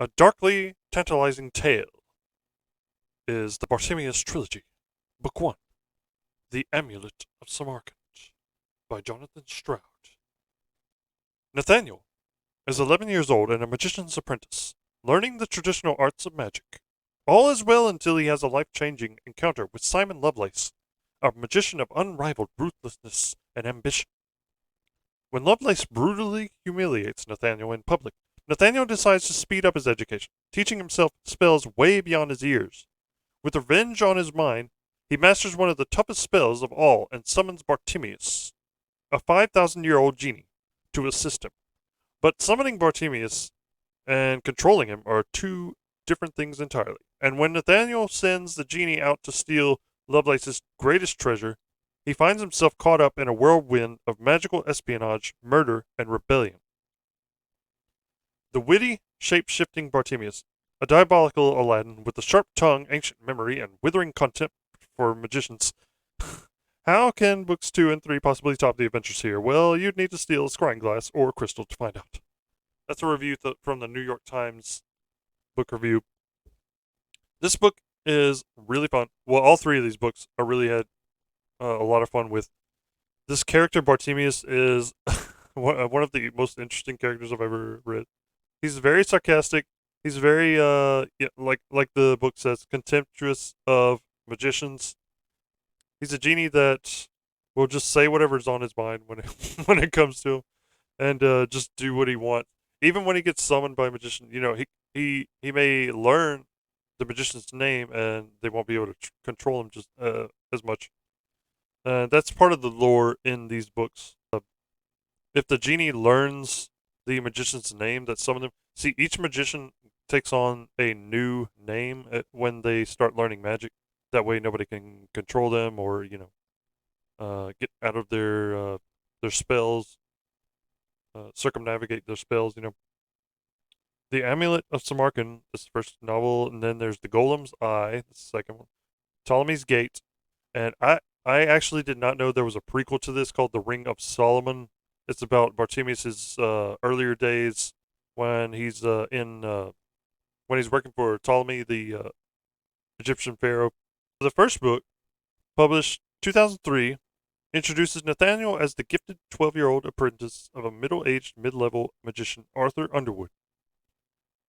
A darkly tantalizing tale is the Bartimaeus Trilogy, Book 1, The Amulet of Samarkand, by Jonathan Stroud. Nathaniel is 11 years old and a magician's apprentice, learning the traditional arts of magic. All is well until he has a life-changing encounter with Simon Lovelace, a magician of unrivaled ruthlessness and ambition. When Lovelace brutally humiliates Nathaniel in public, Nathaniel decides to speed up his education, teaching himself spells way beyond his years. With revenge on his mind, he masters one of the toughest spells of all and summons Bartimaeus, a 5,000-year-old genie, to assist him. But summoning Bartimaeus and controlling him are two different things entirely. And when Nathaniel sends the genie out to steal Lovelace's greatest treasure, he finds himself caught up in a whirlwind of magical espionage, murder, and rebellion. The witty, shape-shifting Bartimaeus, a diabolical Aladdin with a sharp tongue, ancient memory, and withering contempt for magicians. How can books 2 and 3 possibly top the adventures here? Well, you'd need to steal a scrying glass or a crystal to find out. That's a review from the New York Times book review. This book is really fun. Well, all three of these books I really had a lot of fun with. This character, Bartimaeus, is one of the most interesting characters I've ever read. He's very sarcastic. He's very, like the book says, contemptuous of magicians. He's a genie that will just say whatever's on his mind when it, when it comes to him, and just do what he wants. Even when he gets summoned by a magician, he may learn the magician's name, and they won't be able to control him just as much. That's part of the lore in these books. If the genie learns the magician's name that summoned him, see, each magician takes on a new name when they start learning magic. That way, nobody can control them or get out of their spells, circumnavigate their spells. The Amulet of Samarkand is the first novel, and then there's the Golem's Eye, the second one, Ptolemy's Gate, and I actually did not know there was a prequel to this called The Ring of Solomon. It's about Bartimaeus' earlier days when he's when he's working for Ptolemy, the Egyptian pharaoh. The first book, published 2003, introduces Nathaniel as the gifted 12-year-old apprentice of a middle-aged, mid-level magician, Arthur Underwood.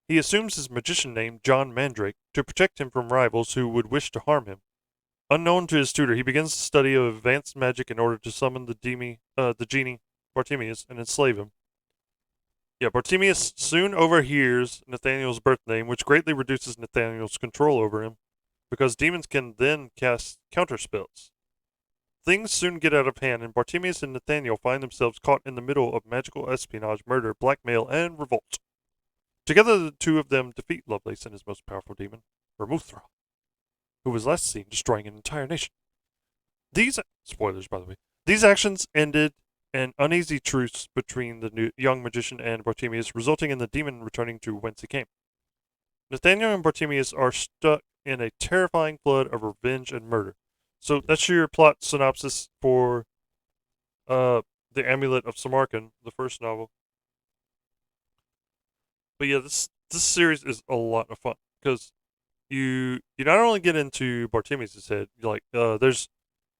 He assumes his magician name, John Mandrake, to protect him from rivals who would wish to harm him. Unknown to his tutor, he begins the study of advanced magic in order to summon the genie, Bartimaeus, and enslave him. Bartimaeus soon overhears Nathaniel's birth name, which greatly reduces Nathaniel's control over him, because demons can then cast counter spells. Things soon get out of hand, and Bartimaeus and Nathaniel find themselves caught in the middle of magical espionage, murder, blackmail, and revolt. Together, the two of them defeat Lovelace and his most powerful demon, Ramuthra, who was last seen destroying an entire nation. Spoilers, by the way, these actions ended an uneasy truce between the young magician and Bartimaeus, resulting in the demon returning to whence he came. Nathaniel and Bartimaeus are stuck in a terrifying flood of revenge and murder. So that's your plot synopsis for The Amulet of Samarkand, the first novel. But yeah, this series is a lot of fun because you not only get into Bartimaeus' head,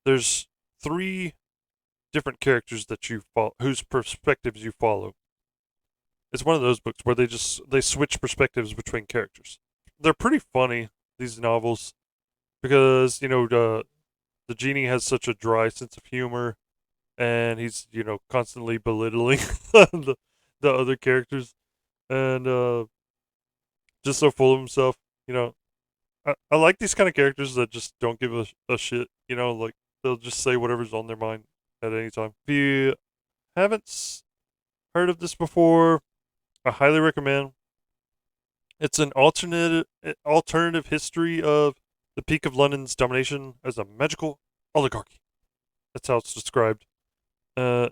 there's three different characters that you follow, whose perspectives you follow. It's one of those books where they switch perspectives between characters. They're pretty funny, these novels, because the genie has such a dry sense of humor, and he's constantly belittling the other characters, and just so full of himself. I like these kind of characters that just don't give a shit. Like they'll just say whatever's on their mind at any time. If you haven't heard of this before, I highly recommend. It's an alternative history of the peak of London's domination as a magical oligarchy. That's how it's described. So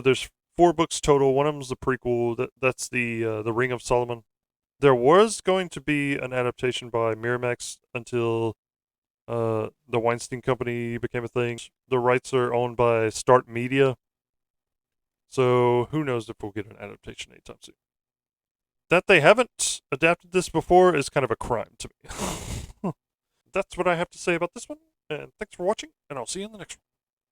there's 4 books total. One of them's the prequel. That's the Ring of Solomon. There was going to be an adaptation by Miramax until the Weinstein Company became a thing. The rights are owned by Start Media, so who knows if we'll get an adaptation anytime soon. That they haven't adapted this before is kind of a crime to me. That's what I have to say about this one, and thanks for watching, and I'll see you in the next one.